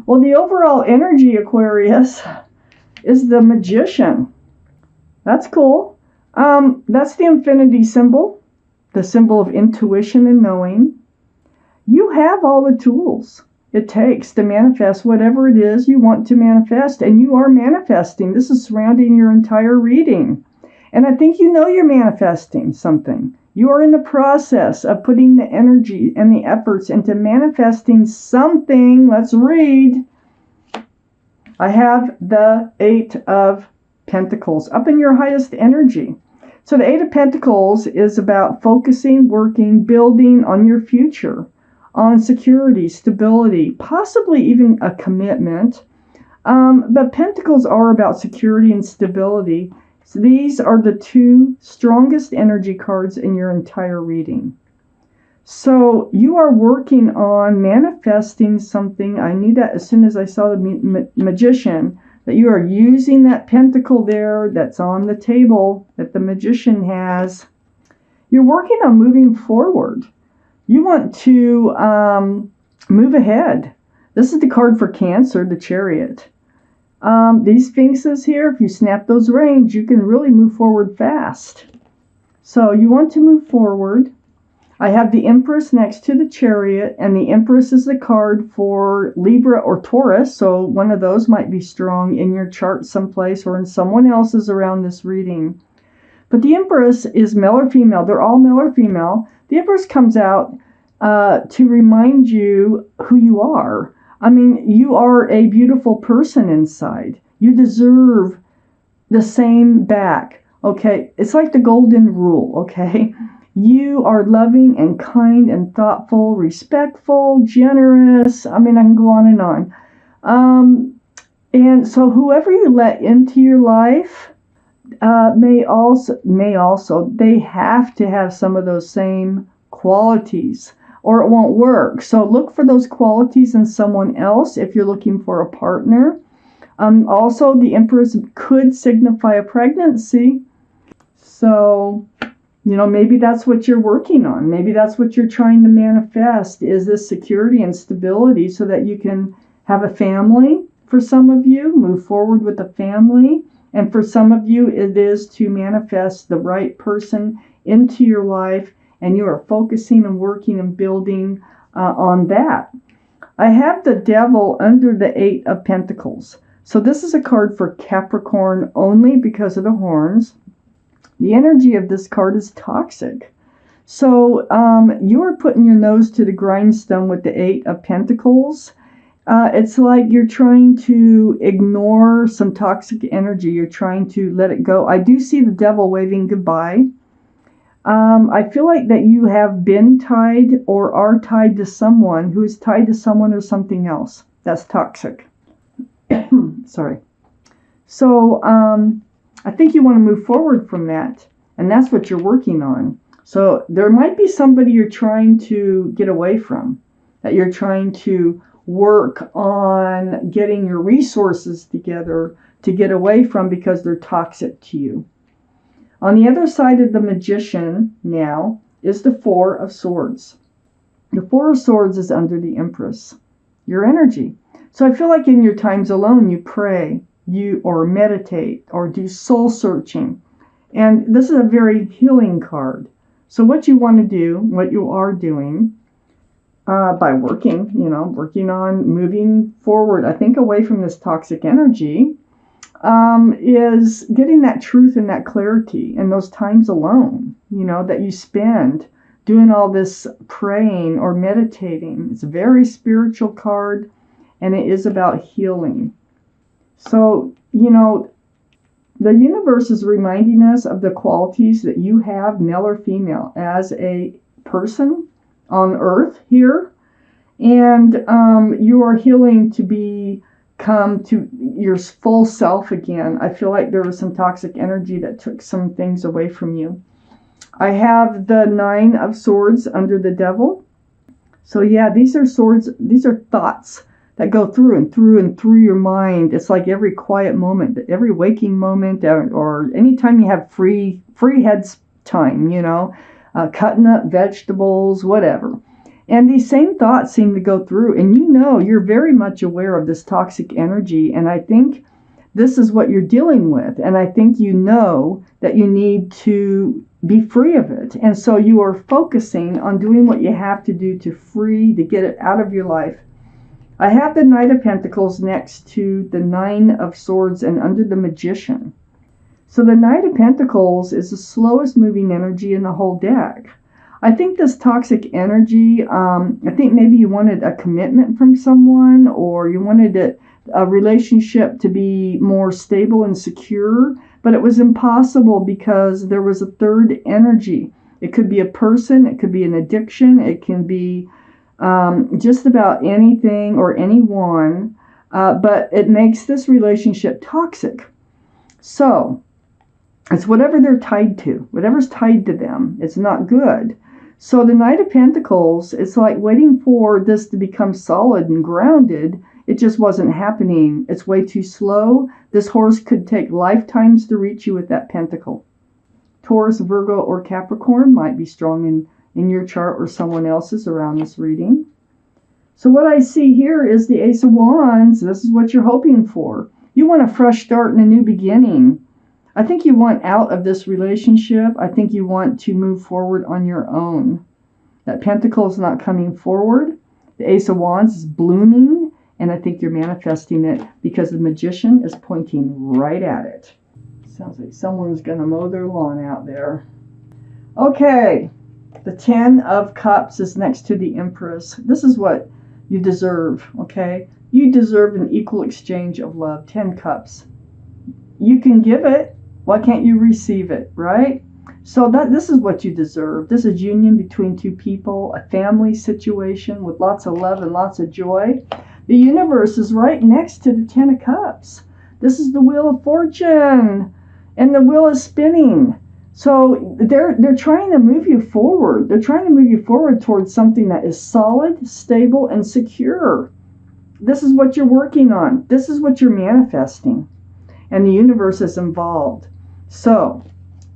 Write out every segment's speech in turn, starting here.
Well, the overall energy, Aquarius, is the Magician. That's cool. That's the infinity symbol, the symbol of intuition and knowing. You have all the tools it takes to manifest whatever it is you want to manifest, and you are manifesting. This is surrounding your entire reading. And I think you know you're manifesting something. You are in the process of putting the energy and the efforts into manifesting something. Let's read. I have the Eight of Pentacles up in your highest energy. So the Eight of Pentacles is about focusing, working, building on your future, on security, stability, possibly even a commitment. But Pentacles are about security and stability. So these are the two strongest energy cards in your entire reading. So you are working on manifesting something. I knew that as soon as I saw the Magician, that you are using that pentacle there that's on the table that the Magician has. You're working on moving forward. You want to move ahead. This is the card for Cancer, the Chariot. These sphinxes here, if you snap those reins, you can really move forward fast. So you want to move forward. I have the Empress next to the Chariot, and the Empress is the card for Libra or Taurus, so one of those might be strong in your chart someplace or in someone else's around this reading. But the Empress is male or female. They're all male or female. The Empress comes out to remind you who you are. I mean, you are a beautiful person inside. You deserve the same back, okay? It's like the golden rule, okay? You are loving and kind and thoughtful, respectful, generous. I mean, I can go on and on. And so whoever you let into your life may also, they have to have some of those same qualities or it won't work. So look for those qualities in someone else if you're looking for a partner. Also, the Empress could signify a pregnancy. So, maybe that's what you're working on. Maybe that's what you're trying to manifest, is this security and stability so that you can have a family. For some of you, move forward with a family. And for some of you, it is to manifest the right person into your life, and you are focusing and working and building on that. I have the Devil under the Eight of Pentacles. So this is a card for Capricorn only because of the horns. The energy of this card is toxic. So you are putting your nose to the grindstone with the Eight of Pentacles. It's like you're trying to ignore some toxic energy. You're trying to let it go. I do see the Devil waving goodbye. I feel like that you have been tied or are tied to someone who is tied to someone or something else. That's toxic. Sorry. So I think you want to move forward from that. And that's what you're working on. So there might be somebody you're trying to get away from, that you're trying to work on getting your resources together to get away from because they're toxic to you. On the other side of the Magician now is the Four of Swords. The Four of Swords is under the Empress, your energy. So I feel like in your times alone, you pray, or meditate, or do soul searching. And this is a very healing card. So what you want to do, what you are doing, by working on moving forward, I think away from this toxic energy, is getting that truth and that clarity in those times alone, that you spend doing all this praying or meditating. It's a very spiritual card, and it is about healing. So, the universe is reminding us of the qualities that you have, male or female, as a person on earth here. And you are healing to come to your full self again. I feel like there was some toxic energy that took some things away from you. I have the Nine of Swords under the Devil. So yeah, these are swords. These are thoughts that go through and through and through your mind. It's like every quiet moment, every waking moment, or anytime you have free head time, cutting up vegetables, whatever. And these same thoughts seem to go through, and you're very much aware of this toxic energy, and I think this is what you're dealing with, and I think you know that you need to be free of it, and so you are focusing on doing what you have to do to get it out of your life. I have the Knight of Pentacles next to the Nine of Swords and under the Magician. So the Knight of Pentacles is the slowest moving energy in the whole deck. I think this toxic energy, I think maybe you wanted a commitment from someone, or you wanted a relationship to be more stable and secure, but it was impossible because there was a third energy. It could be a person, it could be an addiction, it can be just about anything or anyone, but it makes this relationship toxic. So it's whatever they're tied to, whatever's tied to them, it's not good. So the Knight of Pentacles, it's like waiting for this to become solid and grounded. It just wasn't happening. It's way too slow. This horse could take lifetimes to reach you with that pentacle. Taurus, Virgo, or Capricorn might be strong in your chart or someone else's around this reading. So what I see here is the Ace of Wands. This is what you're hoping for. You want a fresh start and a new beginning. I think you want out of this relationship. I think you want to move forward on your own. That pentacle is not coming forward. The Ace of Wands is blooming, and I think you're manifesting it because the Magician is pointing right at it. Sounds like someone's going to mow their lawn out there. Okay, the Ten of Cups is next to the Empress. This is what you deserve, okay? You deserve an equal exchange of love. 10 cups. You can give it. Why can't you receive it, right? So this is what you deserve. This is union between two people, a family situation with lots of love and lots of joy. The universe is right next to the Ten of Cups. This is the Wheel of Fortune, and the wheel is spinning. So they're trying to move you forward. They're trying to move you forward towards something that is solid, stable, and secure. This is what you're working on. This is what you're manifesting. And the universe is involved. So,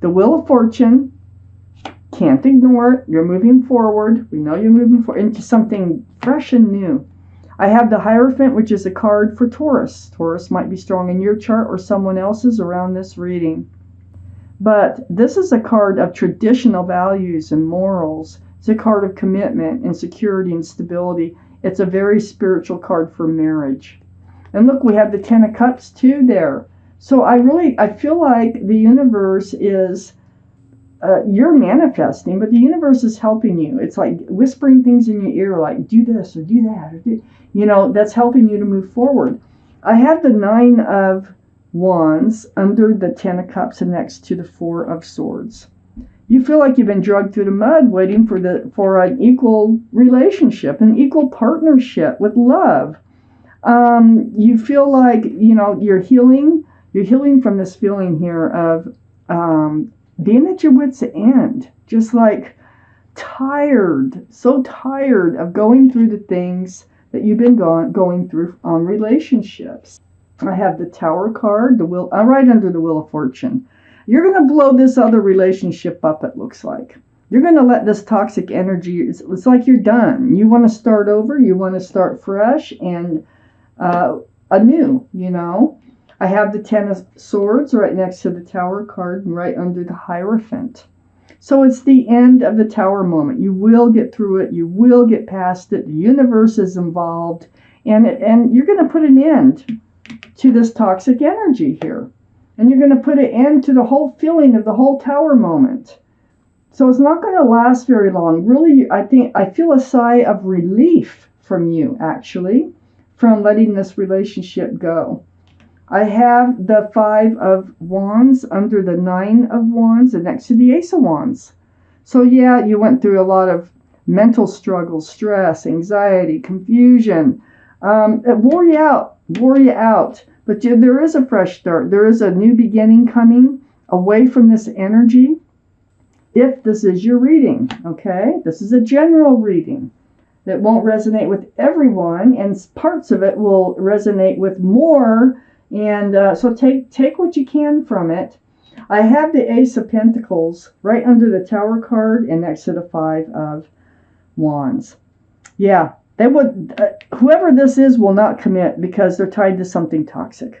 the Wheel of Fortune, can't ignore it. You're moving forward. We know you're moving forward into something fresh and new. I have the Hierophant, which is a card for Taurus. Taurus might be strong in your chart or someone else's around this reading. But this is a card of traditional values and morals. It's a card of commitment and security and stability. It's a very spiritual card for marriage. And look, we have the Ten of Cups too there. So I feel like the universe is, you're manifesting, but the universe is helping you. It's like whispering things in your ear, like do this or do that, or that's helping you to move forward. I have the Nine of Wands under the Ten of Cups and next to the Four of Swords. You feel like you've been dragged through the mud waiting for an equal relationship, an equal partnership with love. You feel like, you're healing. You're healing from this feeling here of being at your wit's end, just like tired, so tired of going through the things that you've been going through on relationships. I have the Tower card, right under the Wheel of Fortune. You're going to blow this other relationship up, it looks like. You're going to let this toxic energy, it's like you're done. You want to start over, you want to start fresh and anew, I have the Ten of Swords right next to the Tower card and right under the Hierophant. So it's the end of the Tower moment. You will get through it. You will get past it. The universe is involved. And you're going to put an end to this toxic energy here. And you're going to put an end to the whole feeling of the whole Tower moment. So it's not going to last very long. Really, I feel a sigh of relief from you, actually, from letting this relationship go. I have the Five of Wands under the Nine of Wands and next to the Ace of Wands. So yeah, you went through a lot of mental struggles, stress, anxiety, confusion. It wore you out. But there is a fresh start. There is a new beginning coming away from this energy. If this is your reading, okay? This is a general reading that won't resonate with everyone, and parts of it will resonate with more. And so take what you can from it. I have the Ace of Pentacles right under the Tower card and next to the Five of Wands. Yeah, they would. Whoever this is will not commit because they're tied to something toxic.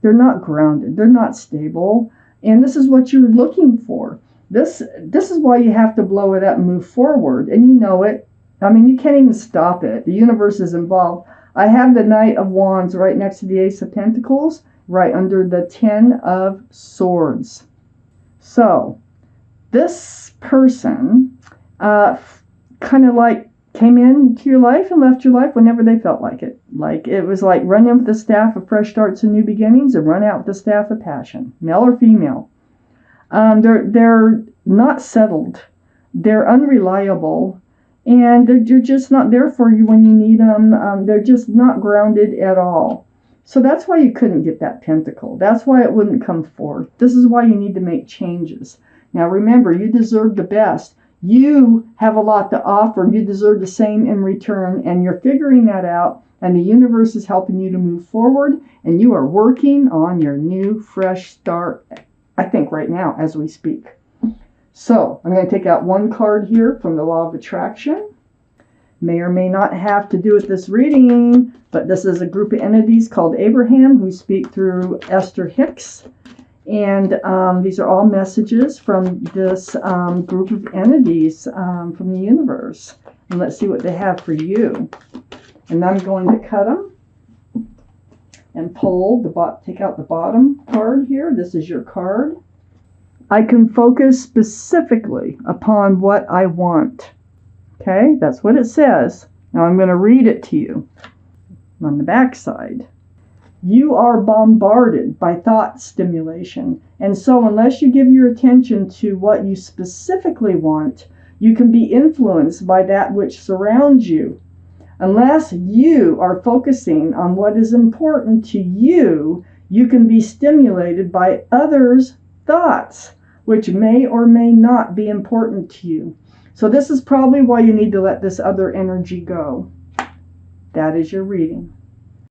They're not grounded. They're not stable. And this is what you're looking for. This is why you have to blow it up and move forward. And you know it. I mean, you can't even stop it. The universe is involved. I have the Knight of Wands right next to the Ace of Pentacles, right under the Ten of Swords. So, this person kind of like came into your life and left your life whenever they felt like it. Like it was like run in with the staff of fresh starts and new beginnings, and run out with the staff of passion, male or female. They're not settled. They're unreliable, and they're just not there for you when you need them. They're just not grounded at all. So that's why you couldn't get that pentacle. That's why it wouldn't come forth. This is why you need to make changes. Now remember, you deserve the best. You have a lot to offer. You deserve the same in return, and you're figuring that out, and the universe is helping you to move forward, and you are working on your new fresh start, I think right now as we speak. So I'm going to take out one card here from the Law of Attraction. May or may not have to do with this reading, but this is a group of entities called Abraham who speak through Esther Hicks. And these are all messages from this group of entities from the universe. And let's see what they have for you. And I'm going to cut them and pull take out the bottom card here. This is your card. I can focus specifically upon what I want. Okay, that's what it says. Now I'm going to read it to you on the back side. You are bombarded by thought stimulation, and so unless you give your attention to what you specifically want, you can be influenced by that which surrounds you. Unless you are focusing on what is important to you, you can be stimulated by others' thoughts, which may or may not be important to you. So this is probably why you need to let this other energy go. That is your reading.